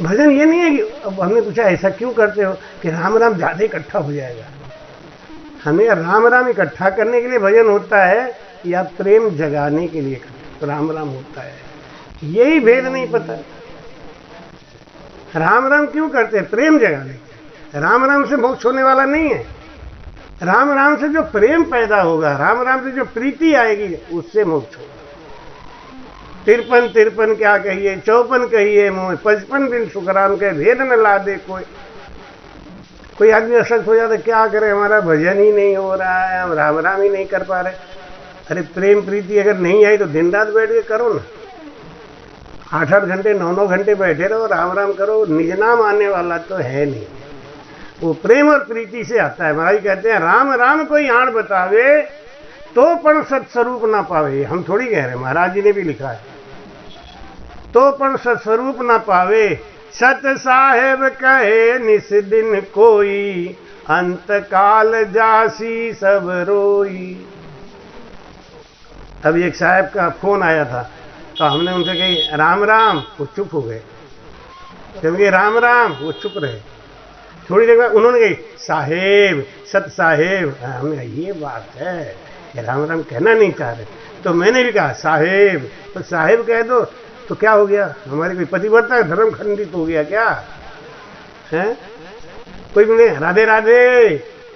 भजन ये नहीं है कि अब हमने पूछा ऐसा क्यों करते हो कि राम राम ज्यादा इकट्ठा हो जाएगा। हमें राम राम इकट्ठा करने के लिए भजन होता है या प्रेम जगाने के लिए राम राम होता है, यही भेद नहीं पता। राम राम क्यों करते हैं? प्रेम जगाने। राम राम से मोक्ष होने वाला नहीं है। राम राम से जो प्रेम पैदा होगा, राम राम से जो प्रीति आएगी, उससे मोक्ष होगा। 53 क्या कहिए, 54 कहिए मुँह 55 दिन सुखराम के भेद न ला दे कोई आदमी अशक्त हो जाता, क्या करे हमारा भजन ही नहीं हो रहा है, हम राम राम ही नहीं कर पा रहे। अरे प्रेम प्रीति अगर नहीं आई तो दिन रात बैठ के करो ना, 8-8 घंटे 9-9 घंटे बैठे रहो, राम राम करो, निज नाम आने वाला तो है नहीं। वो प्रेम और प्रीति से आता है। महाराज कहते हैं राम राम कोई आण बतावे तो पण सत्स्वरूप ना पावे। हम थोड़ी कह रहे, महाराज जी ने भी लिखा है, तो पण सत्स्वरूप ना पावे। सत साहेब कहे निस दिन कोई, अंत काल जासी सब रोई। अभी एक साहब का फोन आया था, तो हमने उनसे कही राम राम, वो चुप हो गए। क्योंकि राम राम, वो चुप रहे। थोड़ी देर बाद उन्होंने कही साहेब, सत साहेब। हमने कहा ये बात है, ये राम राम कहना नहीं चाह रहे। तो मैंने भी कहा साहेब, तो साहेब कह दो तो क्या हो गया, हमारी कोई पतिव्रता धर्म खंडित हो गया क्या है? कोई बोले राधे राधे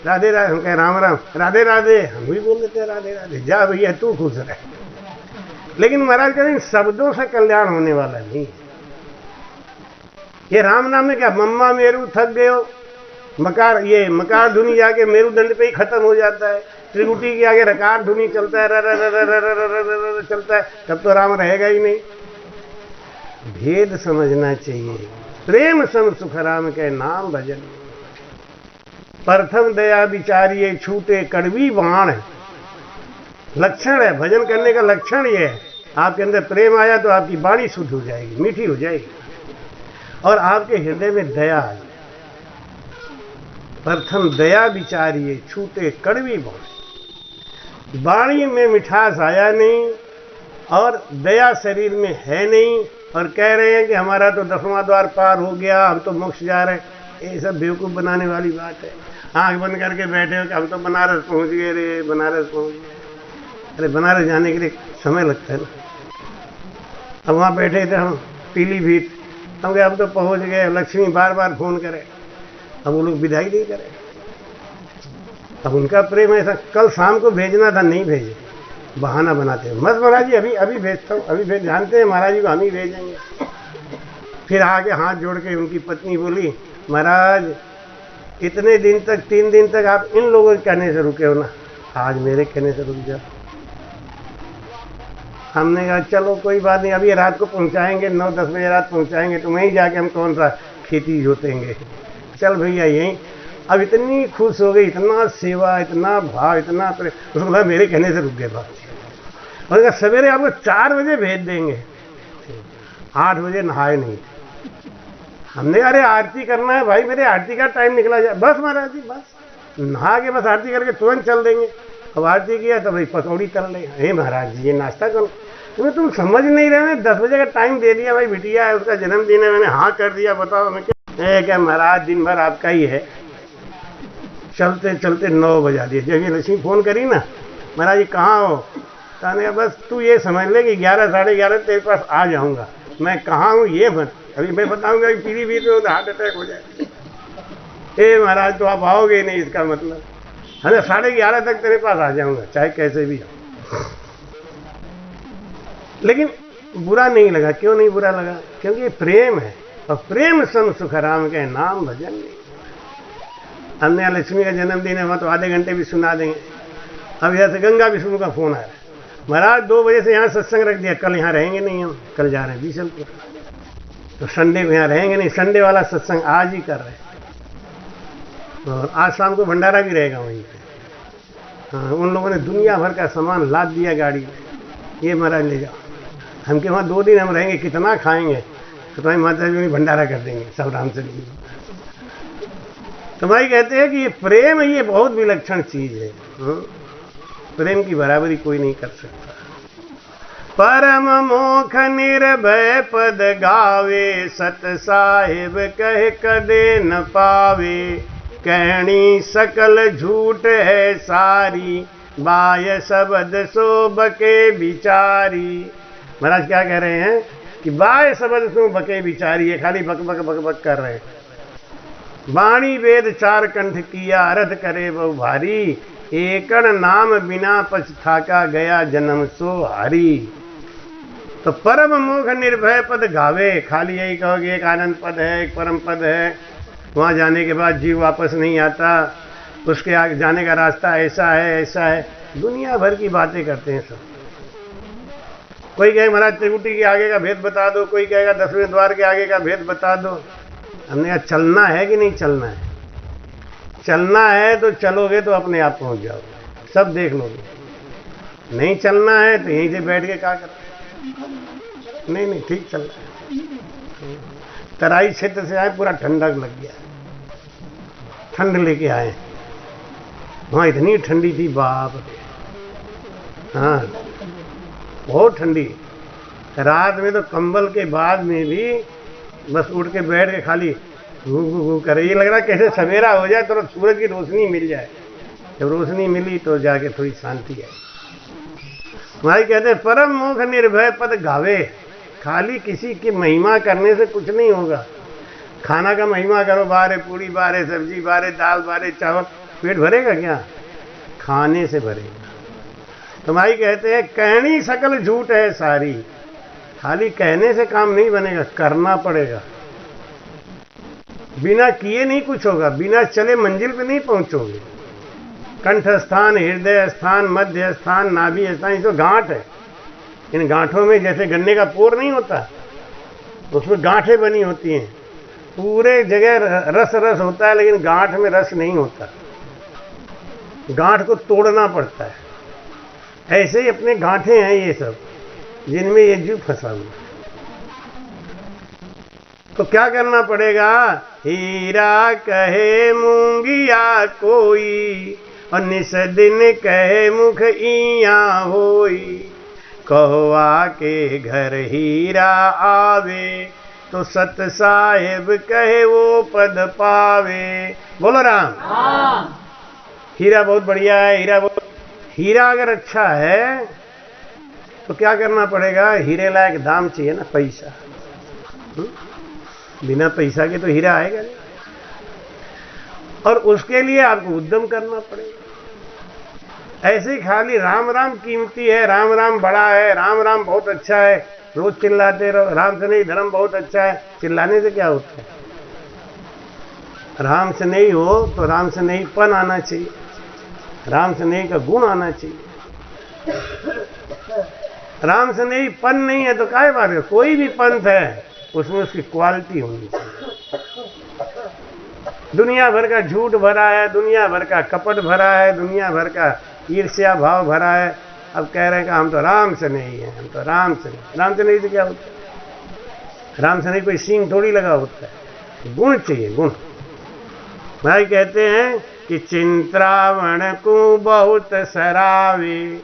राधे राधे, हम कहे राम राम, राधे राधे, हम भी बोल देते राधे राधे, जा भैया तू खुश रहे। लेकिन महाराज कहते हैं शब्दों से कल्याण होने वाला नहीं। ये राम नाम में क्या मम्मा मेरू थक गए हो, मकार, ये मकार धुनी जाके मेरुदंड पे ही खत्म हो जाता है। त्रिकुटी के आगे रकार धुनी चलता है, र चलता है, तब तो राम रहेगा ही नहीं। भेद समझना चाहिए। प्रेम सम सुख राम के नाम भजन, प्रथम दया विचारिये छूटे कड़वी बाण। लक्षण है भजन करने का, लक्षण ये है आपके अंदर प्रेम आया तो आपकी वाणी शुद्ध हो जाएगी, मीठी हो जाएगी, और आपके हृदय में दया आ जाएगी। प्रथम दया विचारिये छूटे कड़वी बाण। वाणी में मिठास आया नहीं और दया शरीर में है नहीं, और कह रहे हैं कि हमारा तो 10वां द्वार पार हो गया, हम तो मोक्ष जा रहे हैं। ये सब बेवकूफ़ बनाने वाली बात है। आंख बंद करके बैठे हो कि हम तो बनारस पहुंच गए रे, बनारस पहुंच गए। अरे बनारस जाने के लिए समय लगता है ना। अब वहाँ बैठे थे हम पीलीभीत, हम कहे अब तो पहुंच गए। लक्ष्मी बार बार फोन करे, अब वो लोग विदाई नहीं करे। अब उनका प्रेम ऐसा, कल शाम को भेजना था, नहीं भेजे, बहाना बनाते हैं। मत महाराज जी अभी भेजता हूँ, अभी भेज, जानते हैं महाराज जी को हम ही भेजेंगे। फिर आगे हाथ जोड़ के उनकी पत्नी बोली महाराज इतने दिन तक, 3 दिन तक आप इन लोगों के कहने से रुके हो ना, आज मेरे कहने से रुक जाओ। हमने कहा चलो कोई बात नहीं, अभी रात को पहुंचाएंगे, 9-10 बजे रात पहुंचाएंगे, तो वहीं जाके हम कौन सा खेती जोतेंगे। चल भैया यहीं। अब इतनी खुश हो गई, इतना सेवा, इतना भाव, इतना प्रेम, उसको बोला मेरे कहने से रुक गए बात। और कहा सवेरे आपको 4 बजे भेज देंगे। 8 बजे नहाए नहीं। हमने अरे आरती करना है भाई, मेरे आरती का टाइम निकला जाए। बस महाराज जी बस नहा के बस आरती करके तुरंत चल देंगे। अब आरती किया तो भाई पकौड़ी तल लेंगे। हे महाराज जी ये नाश्ता करो, तुम्हें तुम समझ नहीं रहे। 10 बजे का टाइम दे दिया भाई, बिटिया है उसका जन्मदिन है, मैंने हाँ कर दिया, बताओ हमें क्या महाराज दिन भर आपका ही है। चलते चलते 9 बजा दिए। जब ये लक्ष्मी फोन करी ना महाराज जी कहाँ हो, कहने बस तू ये समझ ले कि 11 साढ़े 11 तेरे पास आ जाऊंगा। मैं कहाँ हूँ ये मत, अभी मैं बताऊंगा कि पीलीभीत में हार्ट अटैक हो जाए। ए महाराज तो आप आओगे नहीं, इसका मतलब है 11:30 तक तेरे पास आ जाऊंगा, चाहे कैसे भी हो। लेकिन बुरा नहीं लगा। क्यों नहीं बुरा लगा? क्योंकि ये प्रेम है, और प्रेम सम सुख राम के नाम भजन नहीं। हमने लक्ष्मी का जन्मदिन है, वहाँ तो आधे घंटे भी सुना देंगे। अब यहाँ से गंगा विष्णु का फोन आया, महाराज 2 बजे से यहाँ सत्संग रख दिया, कल यहाँ रहेंगे नहीं, हम कल जा रहे हैं बीसलपुर, तो संडे को यहाँ रहेंगे नहीं, संडे वाला सत्संग आज ही कर रहे हैं। और आज शाम को भंडारा भी रहेगा वहीं पे। हाँ, उन लोगों ने दुनिया भर का सामान लाद दिया गाड़ी में, ये महाराज ले जाओ। हम के वहाँ 2 दिन हम रहेंगे, कितना खाएंगे, तो तुम्हारी माता जी भंडारा कर देंगे सब राम से। तो भाई कहते हैं कि ये प्रेम ये बहुत विलक्षण चीज है। प्रेम की बराबरी कोई नहीं कर सकता। परम मोख निर्भय पद गावे, सत साहिब कह कदे न पावे। कहनी सकल झूठ है सारी, बाय शब्द सो बके बिचारी। महाराज क्या कह रहे हैं कि बाय शब्द सो बके बिचारी, ये खाली बक बक बक बक कर रहे हैं। वाणी वेद चार कंठ किया, अर्थ करे बहु भारी। एकण नाम बिना पछताका, गया जन्म सो हारी। तो परम मोख निर्भय पद गावे, खाली यही कहोगे एक आनंद पद है, एक परम पद है, वहां जाने के बाद जीव वापस नहीं आता, उसके आगे जाने का रास्ता ऐसा है ऐसा है, दुनिया भर की बातें करते हैं सब। कोई कहे महाराज त्रिकुटी के आगे का भेद बता दो, कोई कहेगा 10वें द्वार के आगे का भेद बता दो। हमने कहा चलना है कि नहीं चलना है? चलना है तो चलोगे तो अपने आप पहुंच जाओगे, सब देख लोगे। नहीं चलना है तो यहीं से बैठ के क्या करते? नहीं ठीक चल रहा है। तराई क्षेत्र से आए, पूरा ठंडक लग गया, ठंड लेके आए। वहां इतनी ठंडी थी बाप, हाँ बहुत ठंडी। रात में तो कंबल के बाद में भी बस उठ के बैठ के खाली घू घू घू करे, ये लग रहा कैसे सवेरा हो जाए तो सूरज की रोशनी मिल जाए। जब रोशनी मिली तो जाके थोड़ी शांति है। भाई कहते हैं परम मोख निर्भय पद गावे, खाली किसी की महिमा करने से कुछ नहीं होगा। खाना का महिमा करो, बारे पूरी, बारे सब्जी, बारे दाल, बारे चावल, पेट भरेगा क्या? खाने से भरेगा। तो भाई कहते हैं कहनी सकल झूठ है सारी, खाली कहने से काम नहीं बनेगा, करना पड़ेगा। बिना किए नहीं कुछ होगा, बिना चले मंजिल पे नहीं पहुंचोगे। कंठ स्थान, हृदय स्थान, मध्य स्थान, नाभि स्थान, ये तो गांठ है। इन गांठों में जैसे गन्ने का पोर नहीं होता, उसमें गांठें बनी होती हैं। पूरे जगह रस रस होता है, लेकिन गांठ में रस नहीं होता, गांठ को तोड़ना पड़ता है। ऐसे ही अपने गांठें हैं ये सब, जिनमें ये जीव फंसा हुआ। तो क्या करना पड़ेगा? हीरा कहे मूंगिया कोई, और निस दिन कहे मुख इया होई। कौआ के घर हीरा आवे, तो सत साहिब कहे वो पद पावे। बोलो राम। हीरा बहुत बढ़िया है, हीरा अगर अच्छा है तो क्या करना पड़ेगा? हीरे लायक दाम चाहिए ना, पैसा। बिना पैसा के तो हीरा आएगा नहीं, और उसके लिए आपको उद्यम करना पड़ेगा। ऐसे ही खाली राम राम कीमती है, राम राम बड़ा है, राम राम बहुत अच्छा है, रोज चिल्लाते रहो राम से नहीं धर्म बहुत अच्छा है, चिल्लाने से क्या होता है? राम से नहीं हो तो राम से नहीं पन आना चाहिए, राम से नहीं का गुण आना चाहिए। राम से नहीं पन नहीं है तो काय बात है? कोई भी पंथ है उसमें उसकी क्वालिटी होनी चाहिए। दुनिया भर का झूठ भरा है, दुनिया भर का कपट भरा है, दुनिया भर का ईर्ष्या भाव भरा है। अब कह रहे हैं कि हम तो राम से नहीं है, हम तो राम से नहीं। राम से नहीं तो क्या होता है? राम से नहीं कोई सींग थोड़ी लगा होता है, गुण चाहिए, गुण। भाई कहते हैं कि चिंत्रावण को बहुत सरावे,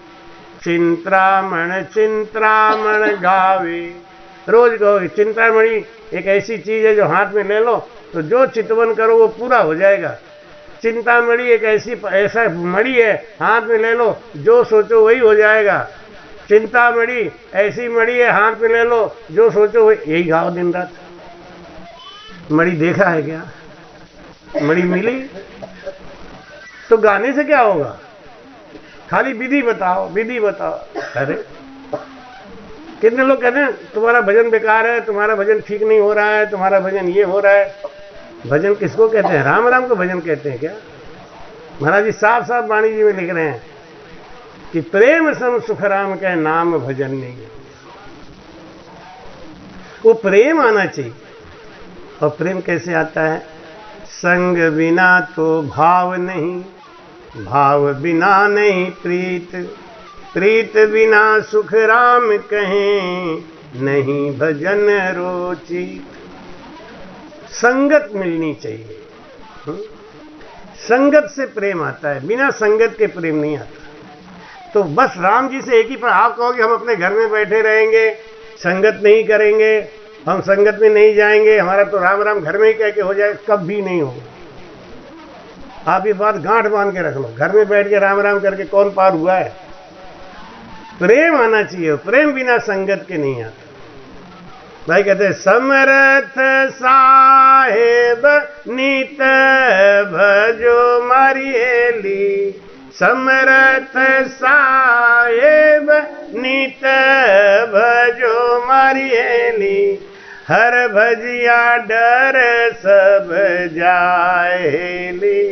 चिंत्रामण चिंत्रामण गावे। रोज कहो चिंतामणि एक ऐसी चीज है जो हाथ में ले लो तो जो चितवन करो वो पूरा हो जाएगा। चिंतामणि एक ऐसा मणि है, हाथ में ले लो जो सोचो वही हो जाएगा। चिंतामणि ऐसी मणि है, हाथ में ले लो जो सोचो वही। यही गाओ दिन रात। मणि देखा है क्या? मणि मिली तो गाने से क्या होगा? खाली विधि बताओ, विधि बताओ। अरे कितने लोग कहते हैं तुम्हारा भजन बेकार है, तुम्हारा भजन ठीक नहीं हो रहा है, तुम्हारा भजन ये हो रहा है। भजन किसको कहते हैं? राम राम को भजन कहते हैं क्या? महाराज जी साफ साफ वाणी जी में लिख रहे हैं कि प्रेम सम सुख राम के नाम भजन नहीं। वो प्रेम आना चाहिए। और प्रेम कैसे आता है? संग बिना तो भाव नहीं, भाव बिना नहीं प्रीत, प्रीत बिना सुख राम कहें, नहीं भजन रोची। संगत मिलनी चाहिए। संगत से प्रेम आता है, बिना संगत के प्रेम नहीं आता। तो बस राम जी से एक ही पर आप कहोगे हम अपने घर में बैठे रहेंगे, संगत नहीं करेंगे, हम संगत में नहीं जाएंगे, हमारा तो राम राम घर में ही कह के हो जाए, कभी नहीं होगा। आप ये बात गांठ बांध के रख लो, घर में बैठ के राम राम करके कौन पार हुआ है? प्रेम आना चाहिए, प्रेम बिना संगत के नहीं आता। भाई कहते हैं समरथ साहेब नित भजो मारियेली, समरथ साहेब नित भजो मारियेली, हर भजिया डर सब जाएली,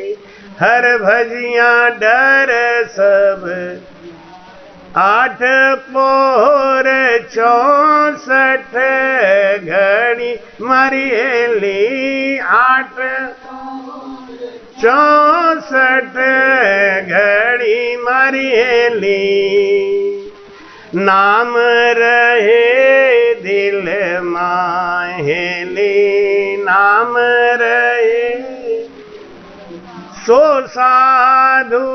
हर भजिया डर सब। 8 पोर 64 घड़ी मारियेली, 8 64 घड़ी मारियेली, नाम रहे दिल माहेली, नाम रहे सो साधु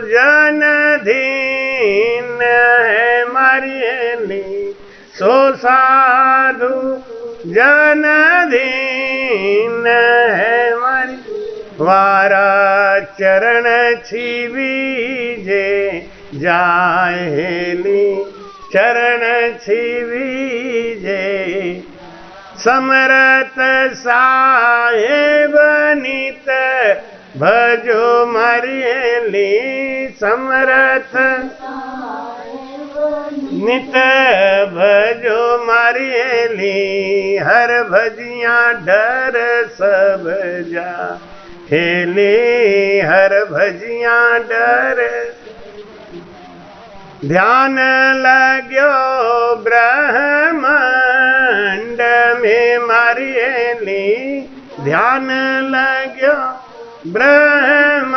जन दीन है मारियेली, सो साधु जन दीन है मारी, वारा चरण छिबीजे जाएली, चरण छिबीजे, समरथ साहेब नित भजो मारियेली, समरथ नित भजो मारियेली, हर भजिया डर सब जा हेली, हर भजिया डर। ध्यान लाग्यो ब्रह्मांड में मारियेली, ध्यान लाग्यो ब्रह्मांड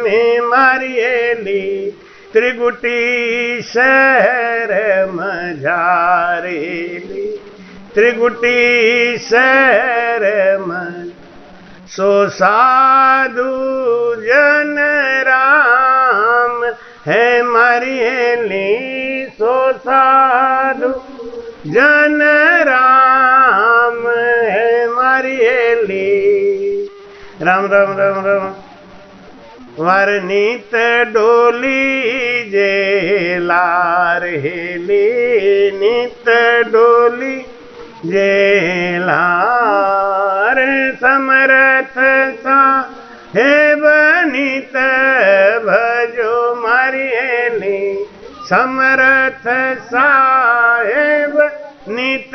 में मारियेली, त्रिगुटी शहर मझारेली, त्रिगुटी शहर मझ, सो साधु जन राम है मारियेली, सो साधु जन राम है मारियेली। राम राम राम राम। वर्णित डोली जे लार हेली, नित डोली जे लार, समरथ साहेब नित भजो मारियेली, समरथ साहेब नित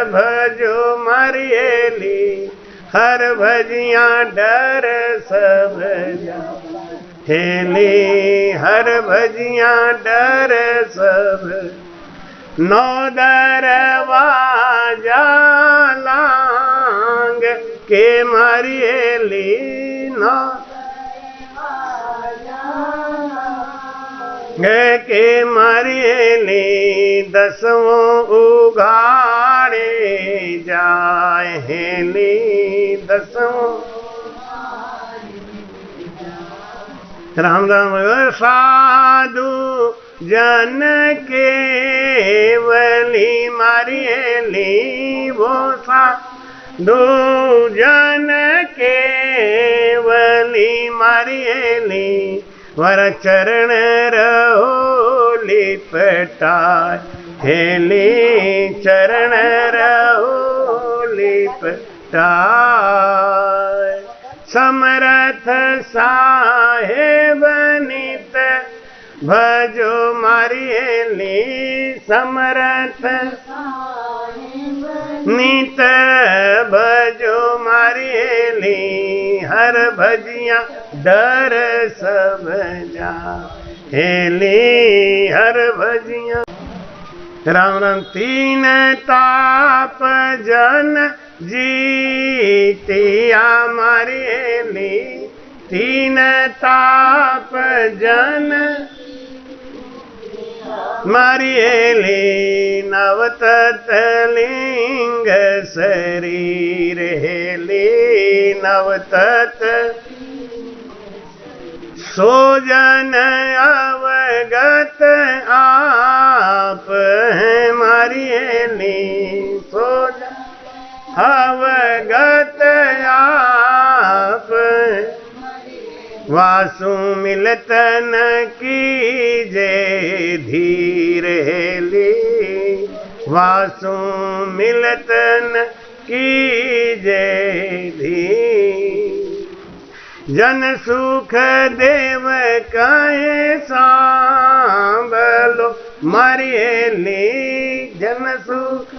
भजो मारियेली, हर भजिया डर सब हेली, हर भजिया डर सब। 9 दरवाजा लांग के मारियेली, 9 के मारियेली, 10वां उगाड़े जाए हेली, 10वां। राम राम। साधु जन केवली मारियेली, वो साधु जन केवली मारियेली, वर चरण रहो लिपटाए हेली, चरण रहो लिपटाए, समरथ साहेब नित भजो मारियेली, समरथ नित भजो मारियेली, हर भजिया डर सब जा हेली, हर भजिया। राम राम। 3 ताप जन जीतिया मारियेली, 3 ताप जन मारियेली, नवततलिंग शरीर हेली, नवतत सो जन अवगत आप हमारी हेली, सो जन अवगत आप वासु मिलतन कीजे धीर हेली, वासु मिलतन कीजे धीर। जन सुख देव काहे सांभलो मारी हेली, जन सुख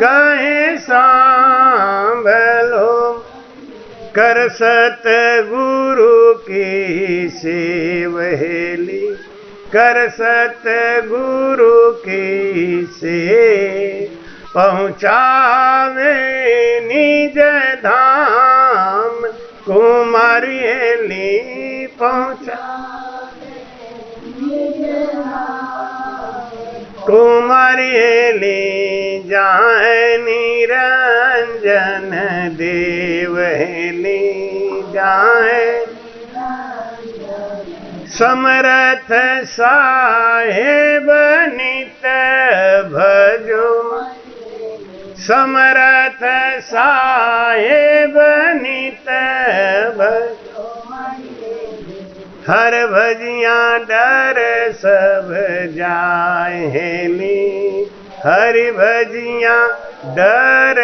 काहे सांभलो कर सत गुरु की सेवहेली, कर सत गुरु की से पहुँचावे निज धाम कुमारी हेली, पहुँचावे निज धाम कुमारी हेली, जाए निरंजन देव हेली, जाए समरथ साहेब नित भजो, समरथ साहेब नित भजो, हर भजियाँ डर सब जाए हेली, हरि भजियाँ डर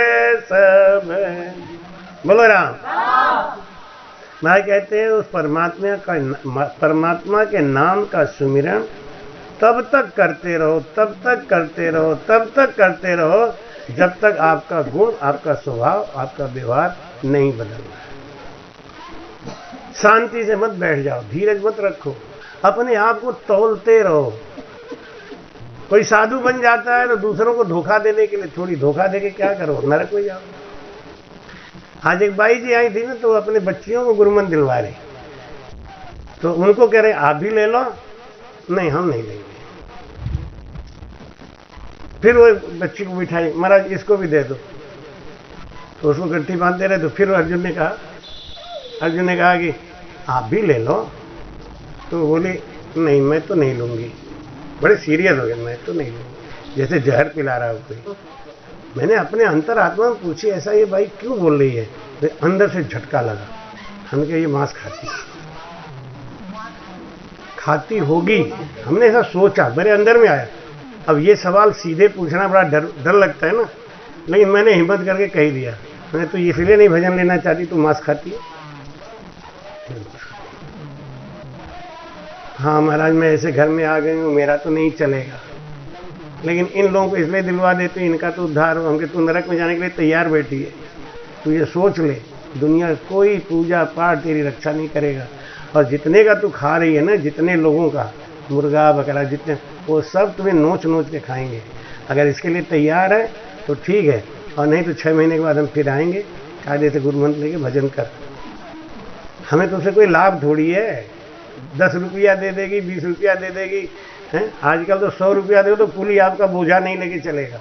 सब। बोलो राम। मैं कहते हैं उस परमात्मा के नाम का सुमिरन तब तक करते रहो, तब तक करते रहो, तब तक करते रहो जब तक आपका गुण, आपका स्वभाव, आपका व्यवहार नहीं बदलना है। शांति से मत बैठ जाओ, धीरज मत रखो, अपने आप को तौलते रहो। कोई साधु बन जाता है तो दूसरों को धोखा देने के लिए थोड़ी धोखा देके क्या करो, नरक में जाओ। आज एक बाई जी आई थी ना, तो अपने बच्चियों को गुरुमंत्र दिलवा रहे, तो उनको कह रहे आप भी ले लो, नहीं हम नहीं लेंगे। फिर वो बच्ची को बिठाई, महाराज इसको भी दे दो, तो उसको गट्ठी बांधते रहे। तो फिर अर्जुन ने कहा कि आप भी ले लो, तो बोली नहीं मैं तो नहीं लूंगी। बड़े सीरियस हो गए, मैं तो नहीं लूंगी, जैसे जहर पिला रहा हो कोई। मैंने अपने अंतरात्मा में पूछी ऐसा ये भाई क्यों बोल रही है, तो अंदर से झटका लगा। हमने कहा ये मांस खाती होगी, हमने ऐसा सोचा, मेरे अंदर में आया। अब ये सवाल सीधे पूछना बड़ा डर लगता है ना, लेकिन मैंने हिम्मत करके कह दिया, मैंने तो इसलिए नहीं भजन लेना चाहती, तू मांस खाती है। हाँ महाराज मैं ऐसे घर में आ गई हूँ, मेरा तो नहीं चलेगा, लेकिन इन लोगों को इसलिए दिलवा देते इनका तो उद्धार हो। हमके तू नरक में जाने के लिए तैयार बैठी है। तू ये सोच ले, दुनिया कोई पूजा पाठ तेरी रक्षा नहीं करेगा, और जितने का तू खा रही है ना, जितने लोगों का मुर्गा बकरा जितने, वो सब तुम्हें नोच नोच के खाएंगे। अगर इसके लिए तैयार है तो ठीक है, और नहीं तो 6 महीने के बाद हम फिर आएंगे, कायदे से गुरु मंत्र लेके भजन कर। हमें तुमसे कोई लाभ थोड़ी है, 10 रुपया दे देगी, 20 रुपया दे देगी, हैं? आजकल तो 100 रुपया दे तो कुली आपका बोझा नहीं लेके चलेगा।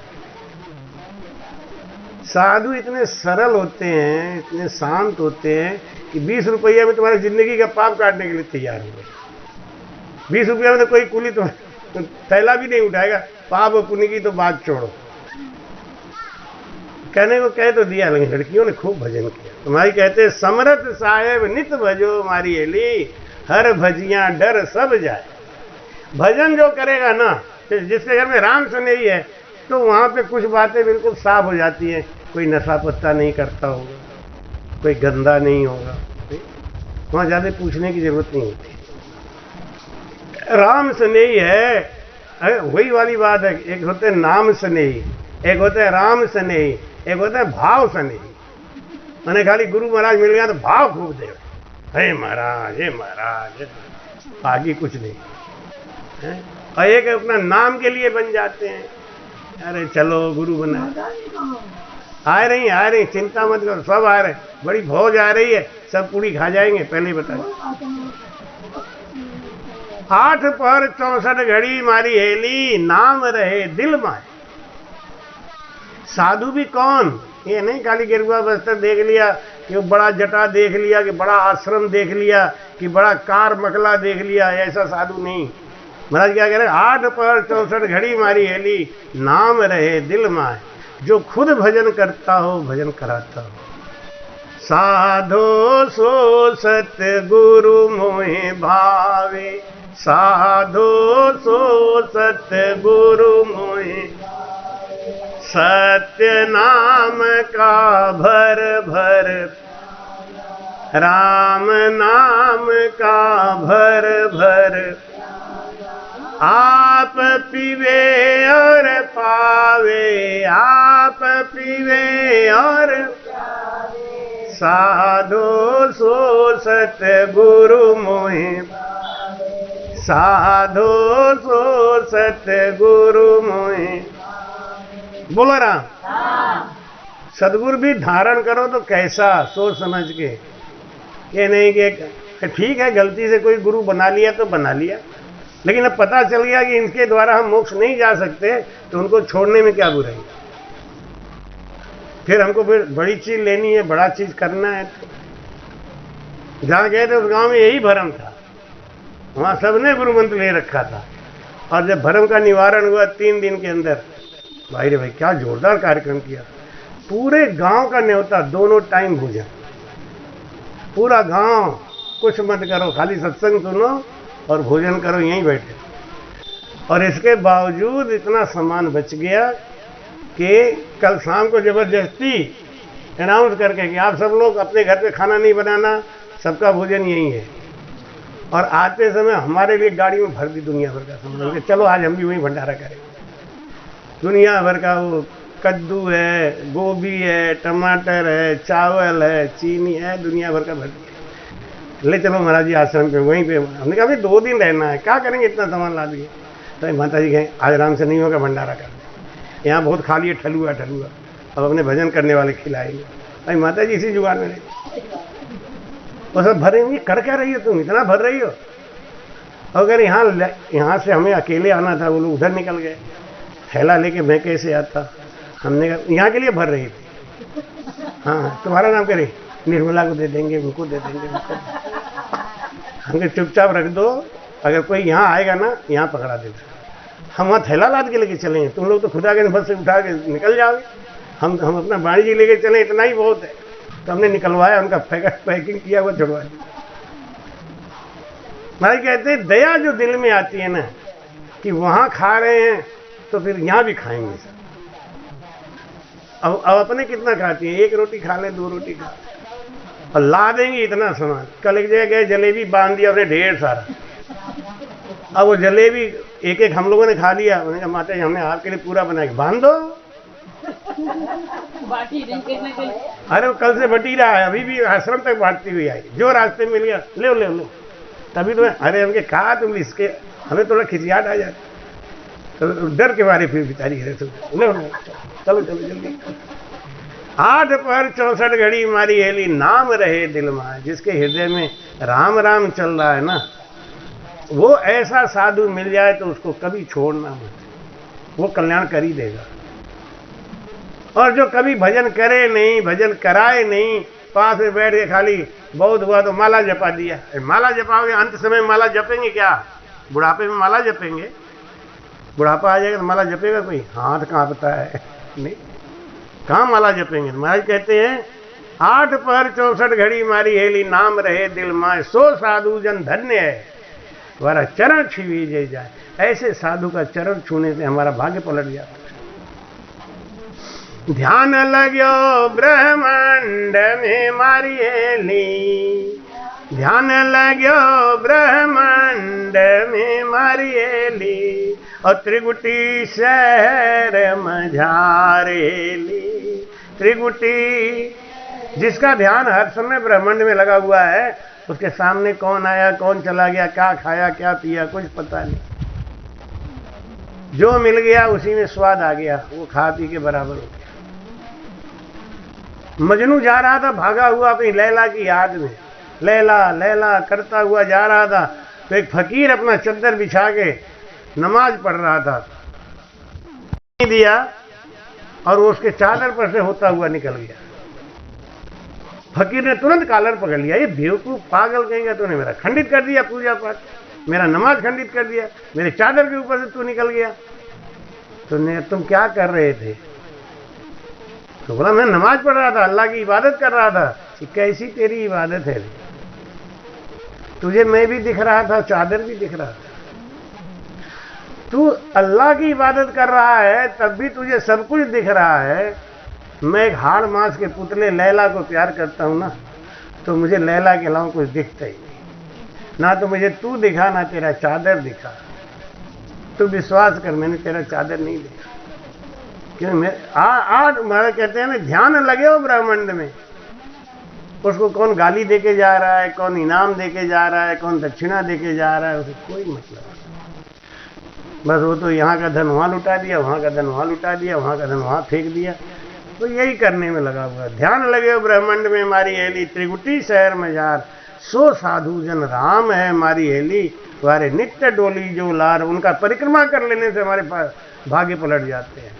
साधु इतने सरल होते हैं, इतने शांत होते हैं कि 20 रुपया में तुम्हारी जिंदगी का पाप काटने के लिए तैयार हो गए। 20 रुपया में तो कोई कुली तो थैला भी नहीं उठाएगा, पाप और पुण्य की तो बात छोड़ो। कहने को कह तो दिया, लेकिन लड़कियों ने खूब भजन किया। तुम्हारी कहते समरथ साहेब नित भजो मारी हेली, हर भजियां डर सब जाए। भजन जो करेगा ना, जिसके घर में राम सुनेही है, तो वहाँ पे कुछ बातें बिल्कुल साफ हो जाती हैं। कोई नशा पत्ता नहीं करता होगा, कोई गंदा नहीं होगा, वहाँ ज़्यादा पूछने की जरूरत नहीं होती। राम स्नेही है, वही वाली बात है। एक होते हैं नाम स्नेही, एक होते हैं राम स्नेही, एक होता है भाव स्नेही। मैंने खाली गुरु महाराज मिल गया तो भाव खूब दे, हे महाराज हे महाराज, आगे कुछ नहीं है। और एक अपना नाम के लिए बन जाते हैं, अरे चलो गुरु बना। आ रही चिंता मत करो, सब आ रहे, बड़ी भौज आ रही है, सब पूरी खा जाएंगे, पहले ही बता। 8 पहर 64 घड़ी मारी हेली, नाम रहे दिल माए। साधु भी कौन, ये नहीं खाली गेरुआ वस्त्र देख लिया कि बड़ा जटा देख लिया कि बड़ा आश्रम देख लिया कि बड़ा कार मकला देख लिया, ऐसा साधु नहीं। महाराज क्या कह रहे, 8 पहर 64 घड़ी मारी हेली, नाम रहे दिल माए, जो खुद भजन करता हो भजन कराता हो। साधो सो सतगुरु मोहि भावे, साधो सो सतगुरु मोहि, सत्य नाम का भर भर, राम नाम का भर भर, आप पीवे और पावे, आप पीवे और साधो सो सतगुरु मोहि, साधो सो सतगुरु मोहि। बोलो राम। सदगुरु भी धारण करो तो कैसा, सोच समझ के, ये नहीं कि ठीक है गलती से कोई गुरु बना लिया तो बना लिया, लेकिन अब पता चल गया कि इनके द्वारा हम मोक्ष नहीं जा सकते, तो उनको छोड़ने में क्या बुराई। फिर हमको फिर बड़ी चीज लेनी है, बड़ा चीज करना है। तो जहाँ गए थे उस गांव में यही भरम था, वहां सबने गुरु मंत्र ले रखा था, और जब भरम का निवारण हुआ 3 दिन के अंदर, भाई रे भाई क्या जोरदार कार्यक्रम किया। पूरे गांव का न्योता, दोनों टाइम भोजन, पूरा गांव, कुछ मत करो, खाली सत्संग सुनो और भोजन करो, यहीं बैठे। और इसके बावजूद इतना सामान बच गया कि कल शाम को जबरदस्ती अनाउंस करके कि आप सब लोग अपने घर पे खाना नहीं बनाना, सबका भोजन यही है। और आते समय हमारे लिए गाड़ी में भर दी दुनिया भर का सामान, चलो आज हम भी वहीं भंडारा करेंगे। दुनिया भर का वो कद्दू है, गोभी है, टमाटर है, चावल है, चीनी है, दुनिया भर का भर दिया। ले चलो महाराज जी आश्रम पे, वहीं पे। हमने कहा भाई 2 दिन रहना है, क्या करेंगे इतना सामान ला दिए। तो माता जी कहें आज आराम से नहीं होगा, भंडारा कर दे, यहाँ बहुत खा लिए ठलुआ ठलुआ, अब अपने भजन करने वाले खिलाएंगे। भाई माता जी इसी जुगाड़ में रहे, वो सब भरेंगे। कर क्या रही हो तुम, इतना भर रही हो। अगर यहाँ से हमें अकेले आना था, वो लोग उधर निकल गए, थैला लेके मैं कैसे आता। हमने कहा यहाँ के लिए भर रही थी। हाँ तुम्हारा नाम करे, निर्मला को दे देंगे, उनको दे देंगे, उनको। हमको चुपचाप रख दो, अगर कोई यहाँ आएगा ना यहाँ पकड़ा देगा। हम वहाँ थैला लाद के लेके चलेंगे, तुम लोग तो खुदा के बस से उठा के निकल जाओगे। हम अपना बाणी जी लेके चले, इतना ही बहुत है। तो हमने निकलवाया, उनका पैकिंग किया हुआ छुड़वा दिया। भाई कहते हैं दया जो दिल में आती है ना, कि वहाँ खा रहे हैं तो फिर यहाँ भी खाएंगे। अब अपने कितना खाती हैं, 1 रोटी खा ले, 2 रोटी खा ले, और ला देंगे इतना सामान। कल एक जगह गए, जलेबी बांध दिया अपने ढेर सारा। अब वो जलेबी एक एक हम लोगों ने खा लिया। उन्होंने कहा माता जी हमने आपके लिए पूरा बनाया, बांध दो। अरे वो कल से बटी रहा है, अभी भी आश्रम तक बांटती हुई आई, जो रास्ते में मिल गया ले ले ले। तभी तो अरे हमने कहा तुम इसके, हमें थोड़ा खिसियाट आ जाए, तो डर के मारे फिर बेचारी है। चलो चलो जल्दी। 8 पहर 64 घड़ी मारी हेली, नाम रहे दिल में, जिसके हृदय में राम राम चल रहा है ना, वो ऐसा साधु मिल जाए तो उसको कभी छोड़ना मत, वो कल्याण कर ही देगा। और जो कभी भजन करे नहीं, भजन कराए नहीं, पास में बैठ के खाली बहुत हुआ तो माला जपा दिया। माला जपाओगे, अंत समय माला जपेंगे क्या? बुढ़ापे में माला जपेंगे? बुढ़ापा आ जाएगा तो माला जपेगा कोई? हाथ कांपता है, नहीं, कहाँ माला जपेंगे। महाराज कहते हैं 8 पहर 64 घड़ी मारी हेली, नाम रहे दिल माए, सो साधु जन धन्य है, तुम्हारा चरण छुई जे जाए। ऐसे साधु का चरण छूने से हमारा भाग्य पलट जाता है। ध्यान लगो ब्रह्मांड में मारी हेली, ध्यान लगो ब्रह्मांड में मारी हेली, और त्रिगुटी शहर मझारेली। त्रिगुटी जिसका ध्यान हर समय ब्रह्मांड में लगा हुआ है, उसके सामने कौन आया कौन चला गया, क्या खाया क्या पिया, कुछ पता नहीं। जो मिल गया उसी में स्वाद आ गया, वो खा पी के बराबर हो गया। मजनू जा रहा था भागा हुआ अपनी लैला की याद में, लैला लैला करता हुआ जा रहा था, तो एक फकीर अपना चद्दर बिछा के नमाज पढ़ रहा था। नहीं दिया और वो उसके चादर पर से होता हुआ निकल गया। फकीर ने तुरंत कॉलर पकड़ लिया, ये बेवकूफ पागल कहेंगे, तूने मेरा खंडित कर दिया पूजा पाठ, मेरा नमाज खंडित कर दिया, मेरे चादर के ऊपर से तू निकल गया। तुम क्या कर रहे थे? तो बोला मैं नमाज पढ़ रहा था, अल्लाह की इबादत कर रहा था। कैसी तेरी इबादत है? तुझे मैं भी दिख रहा था, चादर भी दिख रहा था। तू अल्लाह की इबादत कर रहा है तब भी तुझे सब कुछ दिख रहा है। मैं एक हाड़ मांस के पुतले लैला को प्यार करता हूं ना, तो मुझे लैला के अलावा कुछ दिखता ही नहीं। ना तो मुझे तू दिखा, ना तेरा चादर दिखा। तू विश्वास कर, मैंने तेरा चादर नहीं देखा। क्यों? मैं कहते हैं ना, ध्यान लगे हो ब्रह्मांड में। उसको कौन गाली देके जा रहा है, कौन इनाम देके जा रहा है, कौन दक्षिणा देके जा रहा है, उसे कोई मतलब नहीं। बस वो तो यहाँ का धन वहाँ लुटा दिया, वहाँ का धन वहाँ लुटा दिया, वहाँ का धन वहाँ फेंक दिया, तो यही करने में लगा हुआ। ध्यान लगे हो ब्रह्मांड में मारी हेली, त्रिकुटी शहर में जार, सो साधु जन राम है मारी हेली, तुम्हारे नित्य डोली जो लार। उनका परिक्रमा कर लेने से हमारे पास भाग्य पलट जाते हैं।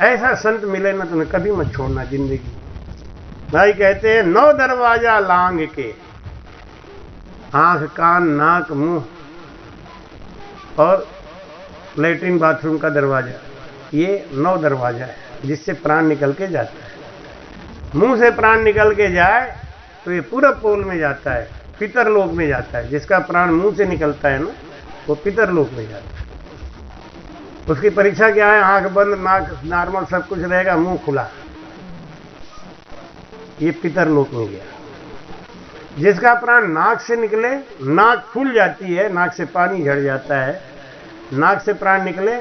ऐसा संत मिले ना, तुम्हें कभी मत छोड़ना जिंदगी। भाई कहते हैं 9 दरवाजा लांग के, आंख कान नाक मुंह और लेटरिन बाथरूम का दरवाजा, ये 9 दरवाजा है जिससे प्राण निकल के जाता है। मुंह से प्राण निकल के जाए तो ये पूरा पोल में जाता है, पितरलोक में जाता है। जिसका प्राण मुंह से निकलता है ना, वो पितरलोक में जाता है। उसकी परीक्षा क्या है? आंख बंद, नाक नॉर्मल सब कुछ रहेगा, मुंह खुला, ये पितरलोक में गया। जिसका प्राण नाक से निकले, नाक खुल जाती है, नाक से पानी झड़ जाता है, नाक से प्राण निकले,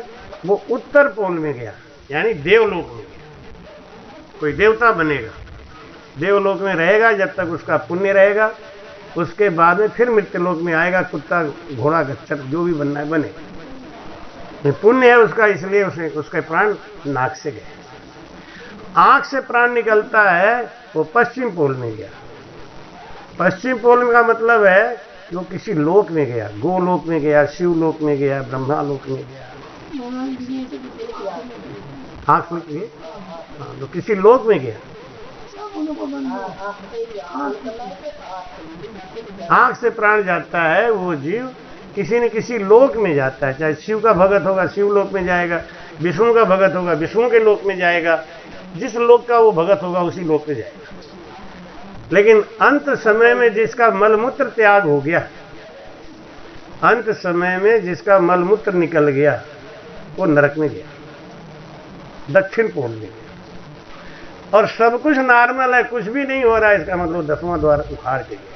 वो उत्तर पोल में गया, यानी देवलोक में गया। कोई देवता बनेगा, देवलोक में रहेगा जब तक उसका पुण्य रहेगा। उसके बाद में फिर मृत्युलोक में आएगा, कुत्ता घोड़ा खच्चर जो भी बनना है बने। पुण्य है उसका, इसलिए उसके प्राण नाक से गए। आंख से प्राण निकलता है, वो पश्चिम पोल में गया। पश्चिम पोल का मतलब है कि वो किसी लोक में गया, गोलोक में गया, शिवलोक में गया, ब्रह्मालोक में गया। आंख में गए, हाँ, तो किसी लोक में गया। आंख से प्राण जाता है वो जीव, किसी न किसी लोक में जाता है। चाहे शिव का भगत होगा, शिवलोक में जाएगा, विष्णु का भगत होगा, विष्णु के लोक में जाएगा। जिस लोक का वो भगत होगा उसी लोक में जाएगा। लेकिन अंत समय में जिसका मलमूत्र त्याग हो गया, अंत समय में जिसका मलमूत्र निकल गया, वो नरक में गया, दक्षिण पोल में गया। और सब कुछ नॉर्मल है, कुछ भी नहीं हो रहा है, इसका मतलब 10वां द्वार उखाड़ के गया।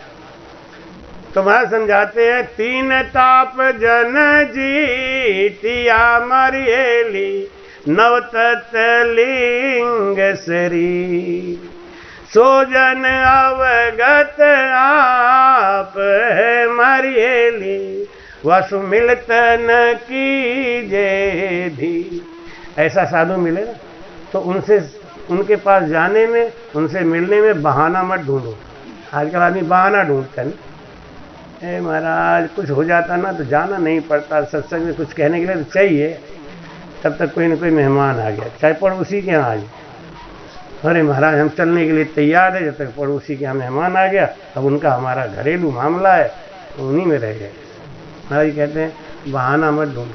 तो वह समझाते हैं 3 ताप जन जीतिया मरियेली, 9 तत्लिंग शरीर, सो जन अवगत आप है मरियेली, वसु मिलतन कीजे धी। ऐसा साधु मिले ना, तो उनसे, उनके पास जाने में, उनसे मिलने में बहाना मत ढूंढो। आजकल आदमी बहाना ढूंढता है, ए महाराज कुछ हो जाता ना तो जाना नहीं पड़ता, सत्संग में कुछ कहने के लिए तो चाहिए, तब तक कोई ना कोई मेहमान आ गया, चाहे पड़ोसी के यहाँ आ जाए। अरे महाराज हम चलने के लिए तैयार है, जब तक पड़ोसी के यहाँ मेहमान आ गया, अब उनका हमारा घरेलू मामला है, तो उन्हीं में रह गए। महाराज कहते हैं बहाना मत ढूंढो,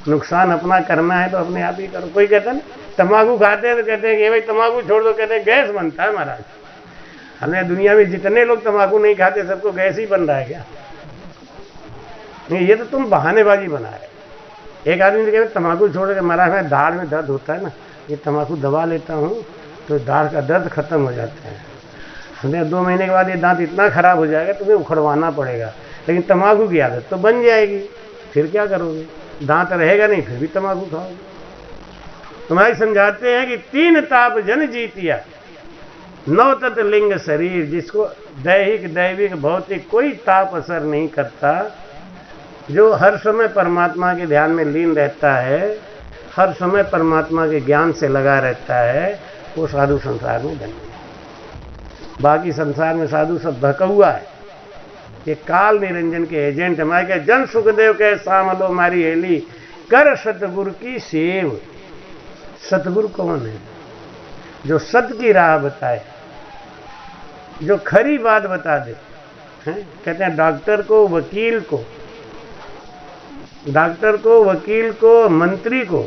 नुकसान अपना करना है तो अपने आप ही करो। कोई कहता है तम्बाकू खाते हैं तो कहते हैं कि भाई तम्बाकू छोड़ दो, कहते हैं गैस बनता है। महाराज हमें दुनिया में जितने लोग तम्बाकू नहीं खाते सबको गैस ही बन रहा है क्या? नहीं, ये तो तुम बहानेबाजी बना रहे। एक आदमी ने कहा तम्बाकू छोड़ के, महाराज में दाढ़ में दर्द होता है ना, ये तम्बाकू दबा लेता हूँ तो दाढ़ का दर्द खत्म हो जाता है। हमें 2 महीने के बाद ये दांत इतना खराब हो जाएगा तुम्हें उखड़वाना पड़ेगा, लेकिन तम्बाकू की आदत तो बन जाएगी, फिर क्या करोगे? दांत रहेगा नहीं, फिर भी तम्बाकू खाओगे। तुम्हारे समझाते हैं कि 3 ताप जन जीतिया, 9 तत्लिंग शरीर, जिसको दैहिक दैविक भौतिक कोई ताप असर नहीं करता, जो हर समय परमात्मा के ध्यान में लीन रहता है, हर समय परमात्मा के ज्ञान से लगा रहता है, वो साधु संसार में धन्य है। बाकी संसार में साधु सब भका हुआ है, ये काल निरंजन के एजेंट। हमारे के जन सुखदेव के सामलो मारी हेली, कर सतगुरु की सेव। सतगुरु कौन है? जो सत्य की राह बताए, जो खरी बात बता दे। हैं? कहते हैं डॉक्टर को, वकील को, वकील को, मंत्री को,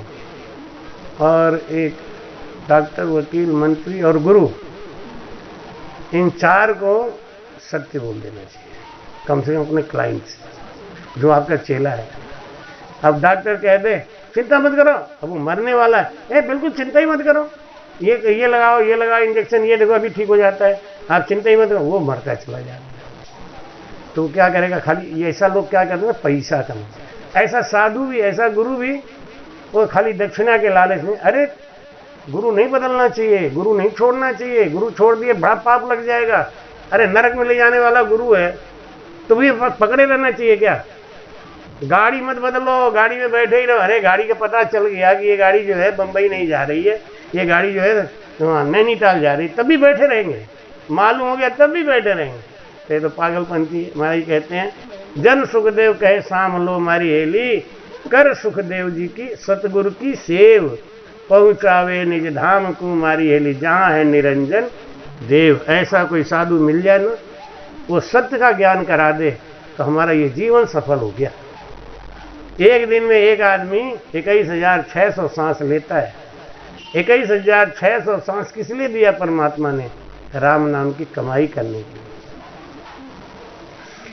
और एक डॉक्टर, वकील, मंत्री और गुरु, इन चार को सत्य बोल देना चाहिए, कम से कम अपने क्लाइंट से, जो आपका चेला है। अब डॉक्टर कह दे चिंता मत करो, अब वो मरने वाला है, बिल्कुल चिंता ही मत करो, ये लगाओ इंजेक्शन, ये देखो अभी ठीक हो जाता है, आप चिंता ही मत करो, वो मरता चला जाता है। तो क्या करेगा? खाली ये ऐसा लोग क्या करते हैं, पैसा कमा। ऐसा साधु भी, ऐसा गुरु भी, वो खाली दक्षिणा के लालच में, अरे गुरु नहीं बदलना चाहिए, गुरु नहीं छोड़ना चाहिए, गुरु छोड़ दिए बड़ा पाप लग जाएगा, अरे नरक में ले जाने वाला गुरु है, तो भी पकड़े रहना चाहिए क्या? गाड़ी मत बदलो, गाड़ी में बैठे ही रहो, अरे गाड़ी का पता चल गया कि ये गाड़ी जो है बंबई नहीं जा रही है, ये गाड़ी जो है नैनीताल जा रही है, तब भी बैठे रहेंगे, मालूम हो गया तब भी बैठे रहेंगे। तो पागलपंथी महाराज कहते हैं जन सुखदेव कहे साम लो मारी हेली, कर सुखदेव जी की सतगुरु की सेव, पहुँचावे निज धाम को मारी हेली, जहाँ है निरंजन देव। ऐसा कोई साधु मिल जाए ना, वो सत्य का ज्ञान करा दे, तो हमारा ये जीवन सफल हो गया। एक दिन में एक आदमी 21,600 सांस लेता है। 21,600 सांस किस लिए दिया परमात्मा ने? राम नाम की कमाई करने के लिए।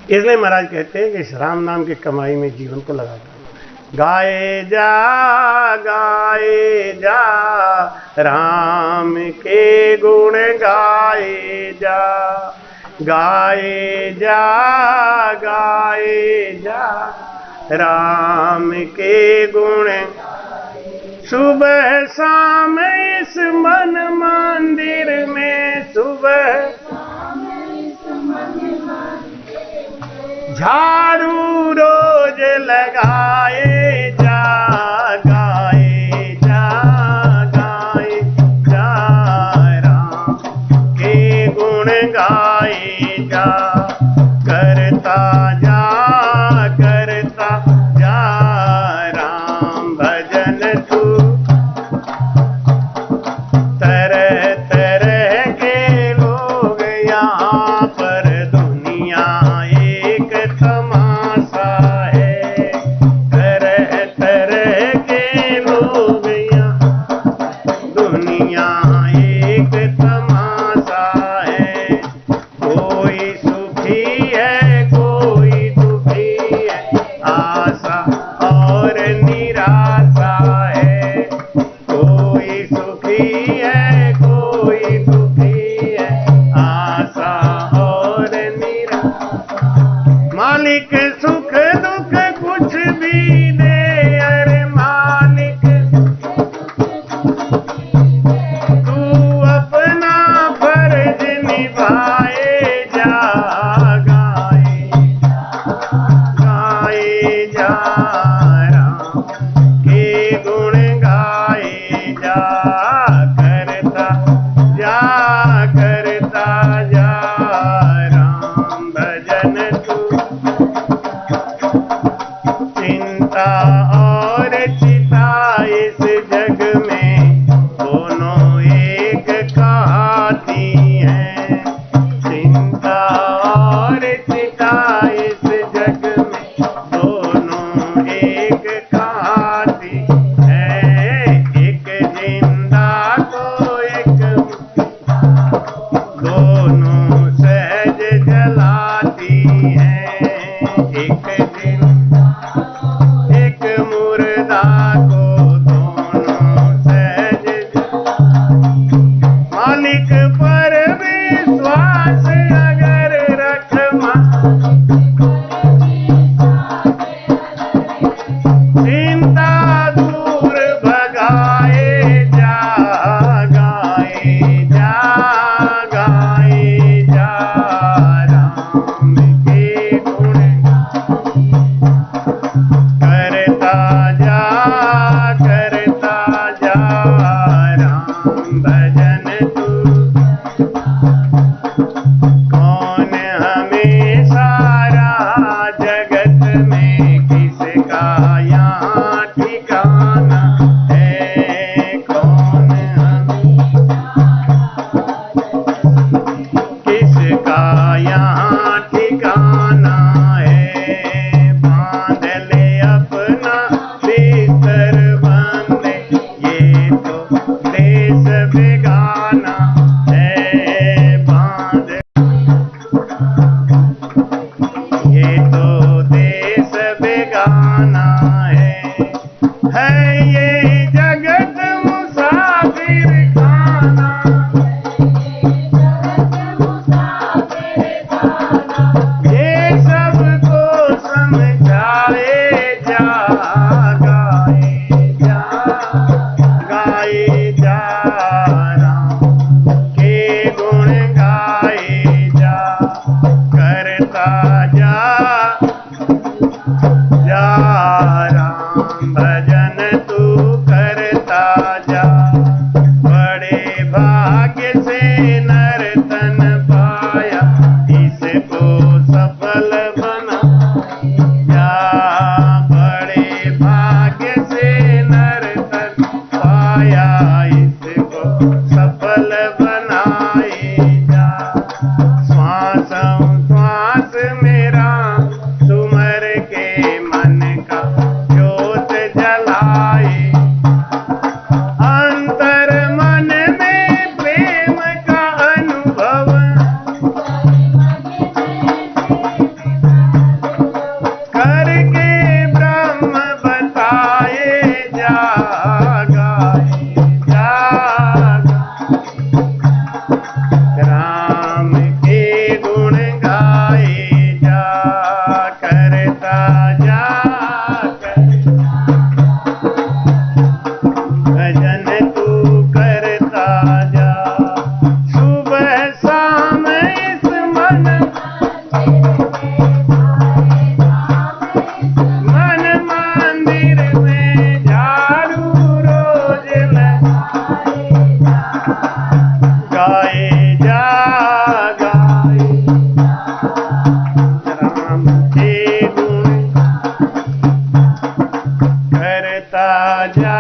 इसलिए महाराज कहते हैं कि इस राम नाम की कमाई में जीवन को लगा दो। गाए जा राम के गुण गाए जा राम के गुण, सुबह शाम इस मन मंदिर में, सुबह झाड़ू रोज लगाए जा, गाए जा राम के गुण गाए जा, करता जा राम भजन तू। तरह तरह के लोग यहाँ पर, दुनिया एक तमाशा है, तरह तरह के लोग यहाँ, दुनिया एक तमाशा है। कोई सुखी है, कोई दुखी है, आशा और निराशा है। कोई सुखी है, कोई दुखी है, आशा और निराशा। मालिक सुख दुख कुछ भी दे, अरे मालिक तू अपना फर्ज निभाए जा, गाए जा राम के गुण गाए जा, करता जा राम भजन तू। चिंता और चिता इस जग में दोनों एक कहती हैं, यहाँ ठिकाना है, बांध ले अपना भीतर बंदे, ये तो देश बेगाना है, बांध ये तो देश बेगाना है ये जगत मुसाफिर खाना, ये सबको समझाए जा, गाए जा राम के गुण गाए जा, करता जा राम भजन तू करता जा, बड़े भाग्य से नर्तन पाया, इसको सफल बना जा, बड़े भाग्य से नर्तन पाया, इसको सफल बनाए जा, श्वास श्वास मेरा सुमर के मन का ज्योत जलाए, अंतर मन में प्रेम का अनुभव करके ब्रह्म बताए जा, गाए जा राम के गुण गाए जा, करता जा भजन तू करता जा, सुबह शाम इस मन मंदिर में झाड़ू रोज गाए जा, राम के गुण करता जा,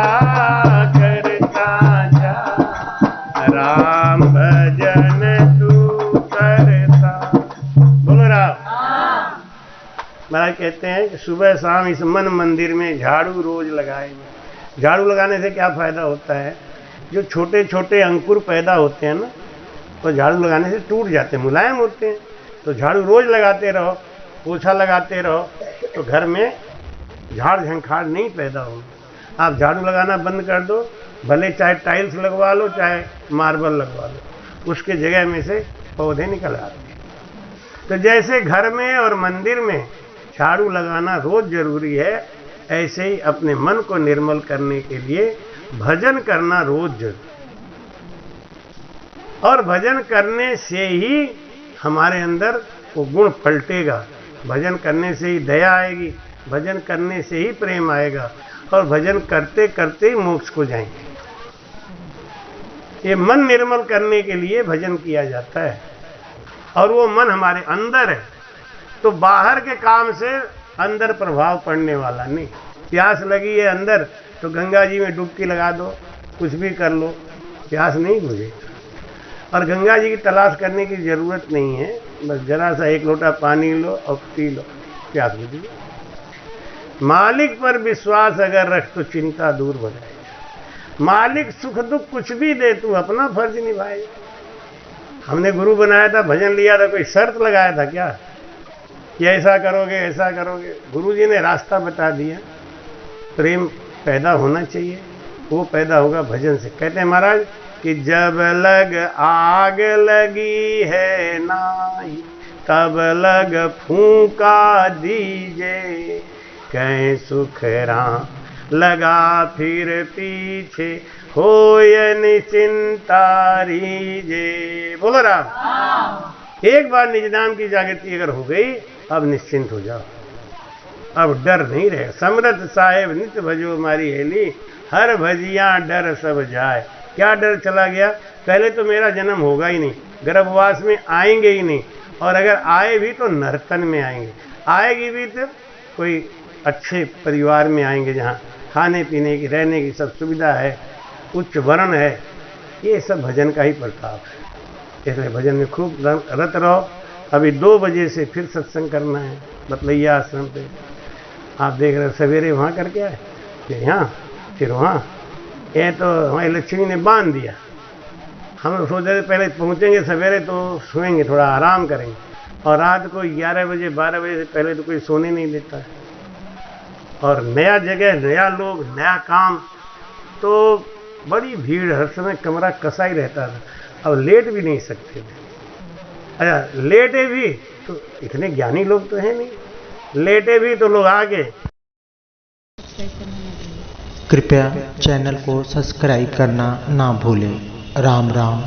राम भजन तू करता। बोलो राम। महाराज कहते हैं कि सुबह शाम इस मन मंदिर में झाड़ू रोज लगाए। झाड़ू लगाने से क्या फायदा होता है? जो छोटे छोटे अंकुर पैदा होते हैं ना, तो झाड़ू लगाने से टूट जाते हैं, मुलायम होते हैं। तो झाड़ू रोज लगाते रहो, पोछा लगाते रहो, तो घर में झाड़ झंखाड़ नहीं पैदा होगी। आप झाड़ू लगाना बंद कर दो, भले चाहे टाइल्स लगवा लो चाहे मार्बल लगवा लो, उसके जगह में से पौधे निकल आते हैं। तो जैसे घर में और मंदिर में झाड़ू लगाना रोज जरूरी है, ऐसे ही अपने मन को निर्मल करने के लिए भजन करना रोज जरूरी। और भजन करने से ही हमारे अंदर वो गुण पलटेगा, भजन करने से ही दया आएगी, भजन करने से ही प्रेम आएगा, और भजन करते करते ही मोक्ष को जाएंगे। ये मन निर्मल करने के लिए भजन किया जाता है, और वो मन हमारे अंदर है, तो बाहर के काम से अंदर प्रभाव पड़ने वाला नहीं। प्यास लगी है अंदर, तो गंगा जी में डुबकी लगा दो, कुछ भी कर लो, प्यास नहीं बुझेगी। और गंगा जी की तलाश करने की जरूरत नहीं है, बस जरा सा एक लोटा पानी लो और पी लो, प्यास बुझी। मालिक पर विश्वास अगर रख तो चिंता दूर हो जाएगी। मालिक सुख दुख कुछ भी दे, तू अपना फर्ज निभाएगा। हमने गुरु बनाया था, भजन लिया था, कोई शर्त लगाया था क्या कि ऐसा करोगे ऐसा करोगे? गुरु जी ने रास्ता बता दिया। प्रेम पैदा होना चाहिए, वो पैदा होगा भजन से। कहते हैं महाराज कि जब लग आग लगी है नाई, तब लग फूंका दीजे, कहीं सुख राम लगा फिर पीछे, होय निश्चिंता रीजे। बोलो राम। एक बार निज नाम की जागृति अगर हो गई, अब निश्चिंत हो जाओ, अब डर नहीं रहेगा। समरथ साहेब नित्य भजो मारी हेली, हर भजिया डर सब जाए। क्या डर चला गया? पहले तो मेरा जन्म होगा ही नहीं, गर्भवास में आएंगे ही नहीं, और अगर आए भी तो नर्तन में आएंगे, आएगी भी तो कोई अच्छे परिवार में आएंगे जहाँ खाने पीने की रहने की सब सुविधा है, उच्च वर्ण है। ये सब भजन का ही प्रताप है। इसलिए भजन में खूब रत रहो, अभी 2 बजे से फिर सत्संग करना है बतलैया आश्रम पे। आप देख रहे हो सवेरे वहाँ करके आए, फिर यहाँ, फिर वहाँ। ये तो हमारी लक्ष्मी ने बांध दिया। हम सोच रहे पहले पहुँचेंगे सवेरे तो सोएंगे, थोड़ा आराम करेंगे, और रात को 11 बजे 12 बजे से पहले तो कोई सोने नहीं देता है। और नया जगह, नया लोग, नया काम, तो बड़ी भीड़, हर समय कमरा कसा ही रहता था। अब लेट भी नहीं सकते थे। अच्छा, लेटे भी तो इतने ज्ञानी लोग तो हैं नहीं, लेटे भी तो लोग आगे। कृपया चैनल को सब्सक्राइब करना ना भूलें। राम राम।